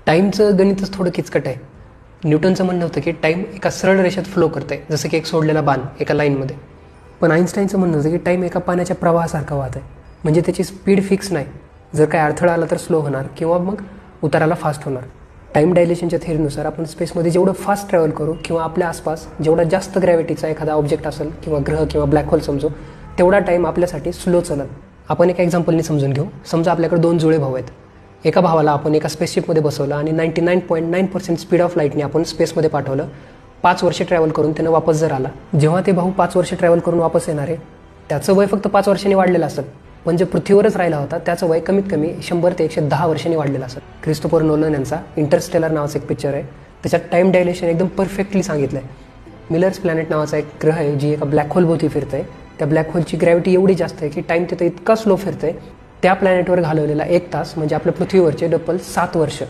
टाईमचं गणितच थोडं किचकट आहे. न्यूटनचं म्हणणं होतं की टाईम एका सरळ रेषेत फ्लो करते, जसं की एक सोडलेला बाण एका लाईनमध्ये. पण आईन्स्टाईनचं म्हणणं होतं की टाईम एका पाण्याच्या प्रवाहासारखा वाहत आहे, म्हणजे त्याची स्पीड फिक्स नाही. जर काय अडथळा आला तर स्लो होणार किंवा मग उताराला फास्ट होणार. टाईम डायलेशनच्या थिअरीनुसार आपण स्पेसमध्ये जेवढं फास्ट ट्रॅव्हल करू किंवा आपल्या आसपास जेवढा जास्त ग्रॅव्हिटीचा एखादा ऑब्जेक्ट असेल किंवा ग्रह किंवा ब्लॅक होल समजू, तेवढा टाईम आपल्यासाठी स्लो चालेल. आपण एका एक्झाम्पलनी समजून घेऊ. समजा आपल्याकडे 2 जुळे भाऊ आहेत. एका भावाला आपण एका स्पेसशिपमध्ये बसवलं आणि 99.9% स्पीड ऑफ लाईटने आपण स्पेसमध्ये पाठवलं. 5 वर्षे ट्रॅव्हल करून त्यानं वापस जर आला, जेव्हा ते भाऊ 5 वर्षे ट्रॅव्हल करून वापस येणार आहे, त्याचं वय फक्त 5 वर्षांनी वाढलेलं असेल. पण जे पृथ्वीवरच राहिला होता त्याचं वय कमीत कमी 100 ते 110 वर्षांनी वाढलेलं असेल. क्रिस्टोफर नोलन यांचा इंटरस्टेलर नावाचा एक पिक्चर आहे, त्याच्यात टाईम डायलेशन एकदम परफेक्टली सांगितलं आहे. मिलर्स प्लॅनेट नावाचा एक ग्रह आहे जी एका ब्लॅक होलभोवती फिरत आहे. त्या ब्लॅक होलची ग्रॅव्हिटी एवढी जास्त आहे की टाईम तिथं इतका स्लो फिरतंय, त्या प्लॅनेटवर घालवलेला 1 तास म्हणजे आपल्या पृथ्वीवरचे डबल 7 वर्ष.